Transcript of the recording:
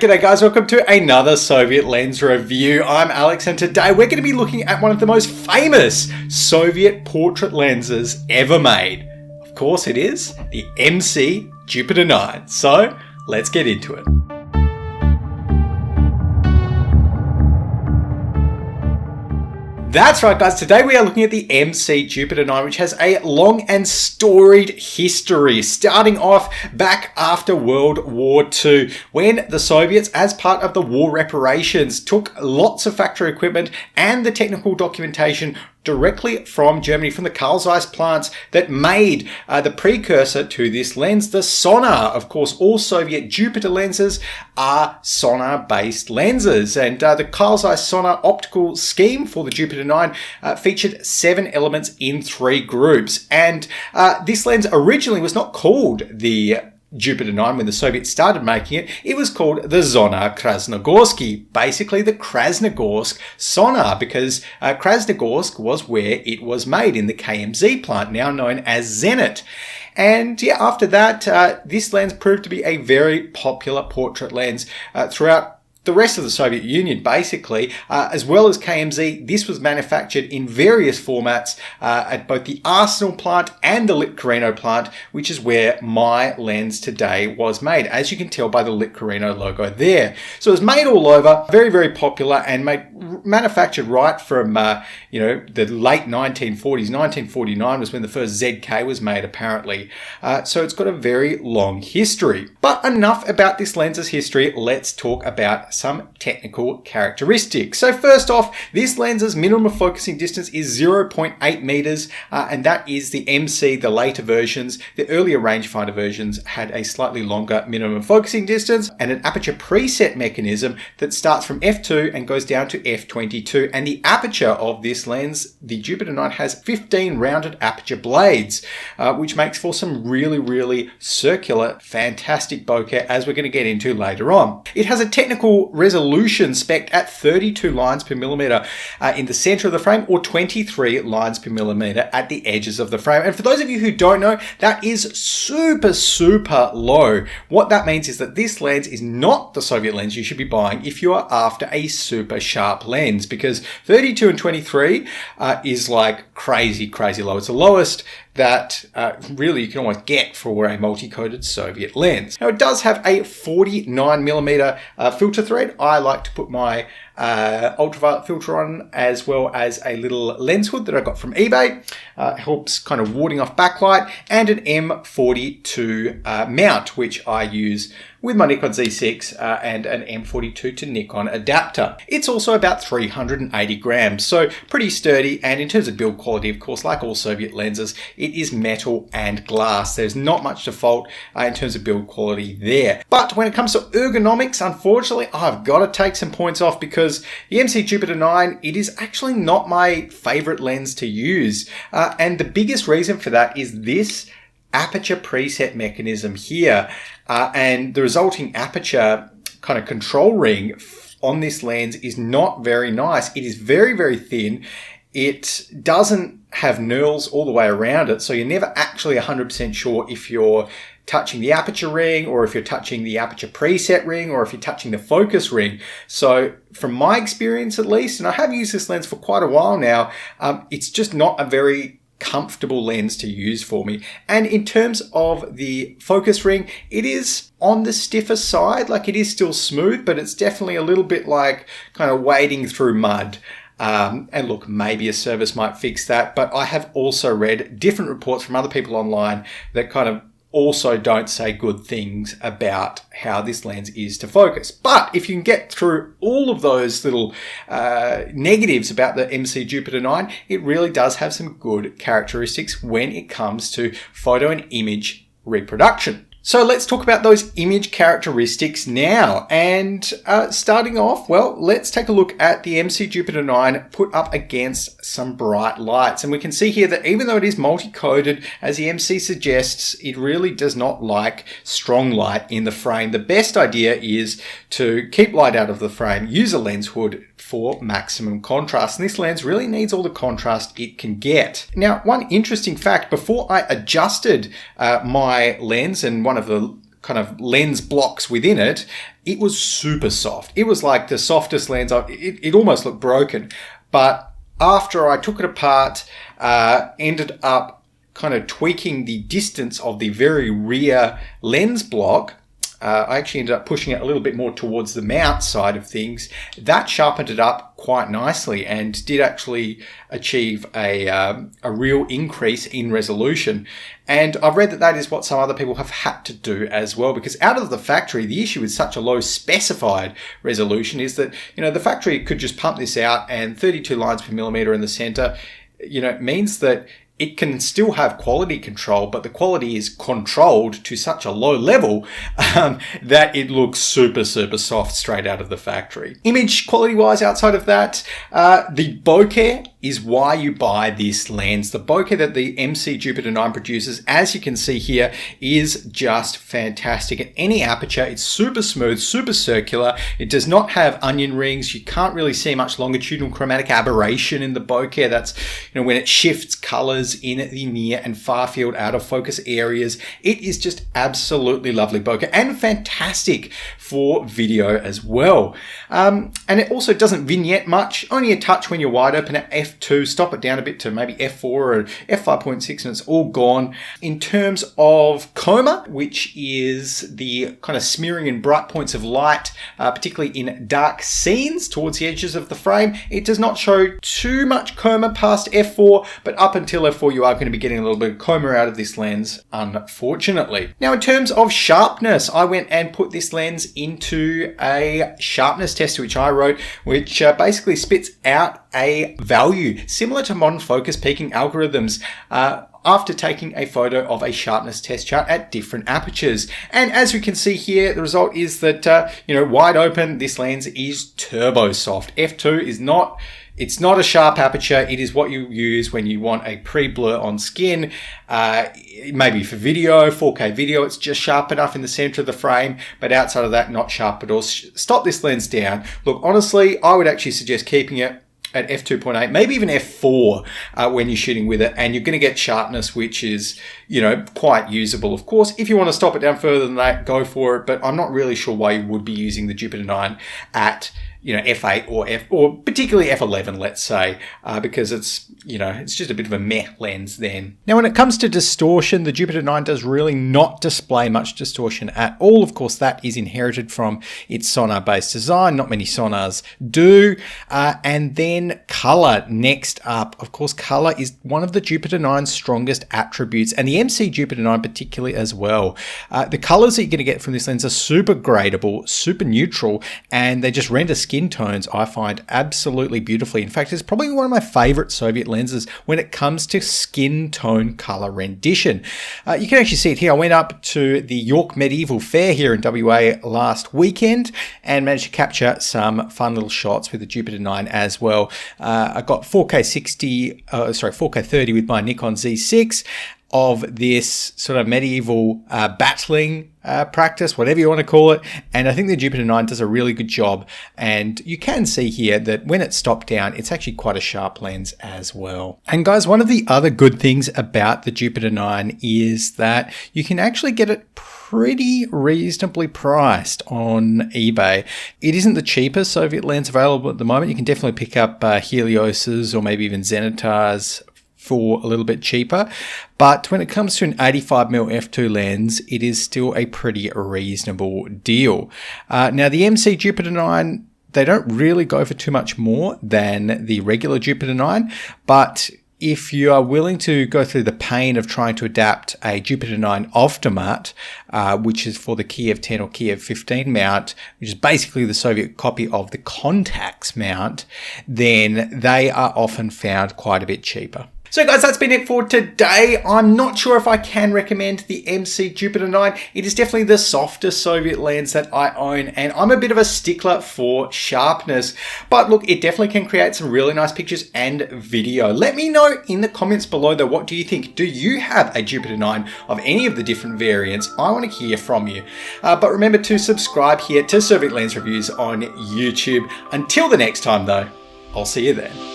G'day guys, welcome to another Soviet lens review. I'm Alex and today we're going to be looking at one of the most famous Soviet portrait lenses ever made. Of course it is the MC Jupiter-9. So let's get into it. That's right guys, today we are looking at the MC Jupiter-9, which has a long and storied history, starting off back after World War II, when the Soviets, as part of the war reparations, took lots of factory equipment and the technical documentation directly from Germany, from the Carl Zeiss plants that made the precursor to this lens, the Sonnar. Of course, all Soviet Jupiter lenses are Sonnar-based lenses, and the Carl Zeiss Sonnar optical scheme for the Jupiter-9 featured 7 elements in 3 groups. And this lens originally was not called the Jupiter-9 when the Soviets started making it. It was called the Sonnar Krasnogorsky, basically the Krasnogorsk Sonnar, because Krasnogorsk was where it was made, in the KMZ plant, now known as Zenit. And yeah, after that, this lens proved to be a very popular portrait lens throughout the rest of the Soviet Union, basically, as well as KMZ. This was manufactured in various formats at both the Arsenal plant and the Litcorino plant, which is where my lens today was made, as you can tell by the Litcorino logo there. So it was made all over, very, very popular, and manufactured right from, the late 1940s. 1949 was when the first ZK was made, apparently. So it's got a very long history. But enough about this lens's history. Let's talk about some technical characteristics. So first off, this lens's minimum focusing distance is 0.8 meters, and that is the MC, the later versions. The earlier rangefinder versions had a slightly longer minimum focusing distance and an aperture preset mechanism that starts from f2 and goes down to f22. And the aperture of this lens, the Jupiter-9, has 15 rounded aperture blades, which makes for some really, really circular, fantastic bokeh, as we're going to get into later on. It has a technical resolution spec at 32 lines per millimeter in the center of the frame, or 23 lines per millimeter at the edges of the frame. And for those of you who don't know, that is super, super low. What that means is that this lens is not the Soviet lens you should be buying if you are after a super sharp lens, because 32 and 23 is like crazy, crazy low. It's the lowest that really you can almost get for a multi-coated Soviet lens. Now it does have a 49mm filter thread. I like to put my ultraviolet filter on, as well as a little lens hood that I got from eBay. Helps kind of warding off backlight, and an M42 mount, which I use with my Nikon Z6 and an M42 to Nikon adapter. It's also about 380 grams, so pretty sturdy. And in terms of build quality, of course, like all Soviet lenses, it is metal and glass. There's not much to fault in terms of build quality there. But when it comes to ergonomics, unfortunately, I've got to take some points off, because the MC Jupiter-9, it is actually not my favorite lens to use. And the biggest reason for that is this aperture preset mechanism here, and the resulting aperture kind of control ring on this lens is not very nice. It is very, very thin. It doesn't have knurls all the way around it, so you're never actually 100% sure if you're touching the aperture ring, or if you're touching the aperture preset ring, or if you're touching the focus ring. So from my experience at least, and I have used this lens for quite a while now, it's just not a very comfortable lens to use for me. And in terms of the focus ring, it is on the stiffer side. Like, it is still smooth, but it's definitely a little bit like kind of wading through mud. And look, maybe a service might fix that, but I have also read different reports from other people online that kind of also don't say good things about how this lens is to focus. But if you can get through all of those little negatives about the MC Jupiter-9, it really does have some good characteristics when it comes to photo and image reproduction. So let's talk about those image characteristics now. And starting off, well, let's take a look at the MC Jupiter-9 put up against some bright lights. And we can see here that even though it is multi-coated, as the MC suggests, it really does not like strong light in the frame. The best idea is to keep light out of the frame, use a lens hood for maximum contrast. And this lens really needs all the contrast it can get. Now, one interesting fact, before I adjusted my lens, and one of the kind of lens blocks within it, it was super soft. It was like the softest lens. It almost looked broken. But after I took it apart, ended up kind of tweaking the distance of the very rear lens block, I actually ended up pushing it a little bit more towards the mount side of things. That sharpened it up quite nicely and did actually achieve a real increase in resolution. And I've read that is what some other people have had to do as well, because out of the factory, the issue with such a low specified resolution is that, the factory could just pump this out, and 32 lines per millimeter in the center, means that it can still have quality control, but the quality is controlled to such a low level that it looks super, super soft straight out of the factory. Image quality wise, outside of that, the bokeh is why you buy this lens. The bokeh that the MC Jupiter-9 produces, as you can see here, is just fantastic. At any aperture, it's super smooth, super circular. It does not have onion rings. You can't really see much longitudinal chromatic aberration in the bokeh. That's, when it shifts colors in the near and far field out of focus areas. It is just absolutely lovely bokeh and fantastic for video as well. And it also doesn't vignette much, only a touch when you're wide open at f2, stop it down a bit to maybe f4 or f5.6 and it's all gone. In terms of chroma, which is the kind of smearing in bright points of light, particularly in dark scenes towards the edges of the frame, it does not show too much chroma past f4, but up until f4 you are going to be getting a little bit of chroma out of this lens, unfortunately. Now, in terms of sharpness, I went and put this lens into a sharpness test, which I wrote, which basically spits out a value similar to modern focus peaking algorithms after taking a photo of a sharpness test chart at different apertures. And as we can see here, the result is that, wide open, this lens is turbo soft. F2 is not... It's not a sharp aperture. It is what you use when you want a pre-blur on skin. Maybe for video, 4K video, it's just sharp enough in the center of the frame, but outside of that, not sharp at all. Stop this lens down. Look, honestly, I would actually suggest keeping it at f2.8, maybe even f4 when you're shooting with it, and you're going to get sharpness, which is, quite usable. Of course, if you want to stop it down further than that, go for it, but I'm not really sure why you would be using the Jupiter-9 at f8 or particularly f11, let's say, because it's just a bit of a meh lens then. Now, when it comes to distortion, the Jupiter-9 does really not display much distortion at all. Of course, that is inherited from its Sonnar-based design. Not many Sonnars do. And then color next up. Of course, color is one of the Jupiter-9's strongest attributes, and the MC Jupiter-9 particularly as well. The colors that you're going to get from this lens are super gradable, super neutral, and they just render skin tones, I find, absolutely beautifully. In fact, it's probably one of my favorite Soviet lenses when it comes to skin tone color rendition. You can actually see it here. I went up to the York Medieval Fair here in WA last weekend and managed to capture some fun little shots with the Jupiter-9 as well. I got 4K 30 with my Nikon Z6 of this sort of medieval battling practice, whatever you want to call it. And I think the Jupiter-9 does a really good job. And you can see here that when it's stopped down, it's actually quite a sharp lens as well. And guys, one of the other good things about the Jupiter-9 is that you can actually get it pretty reasonably priced on eBay. It isn't the cheapest Soviet lens available at the moment. You can definitely pick up Helios's or maybe even Zenitars for a little bit cheaper. But when it comes to an 85mm f2 lens, it is still a pretty reasonable deal. Now, the MC Jupiter-9, they don't really go for too much more than the regular Jupiter-9, but if you are willing to go through the pain of trying to adapt a Jupiter-9 Optimat, which is for the Kiev 10 or Kiev 15 mount, which is basically the Soviet copy of the Contax mount, then they are often found quite a bit cheaper. So guys, that's been it for today. I'm not sure if I can recommend the MC Jupiter-9. It is definitely the softest Soviet lens that I own, and I'm a bit of a stickler for sharpness. But look, it definitely can create some really nice pictures and video. Let me know in the comments below though, what do you think? Do you have a Jupiter-9 of any of the different variants? I want to hear from you. But remember to subscribe here to Soviet Lens Reviews on YouTube. Until the next time though, I'll see you then.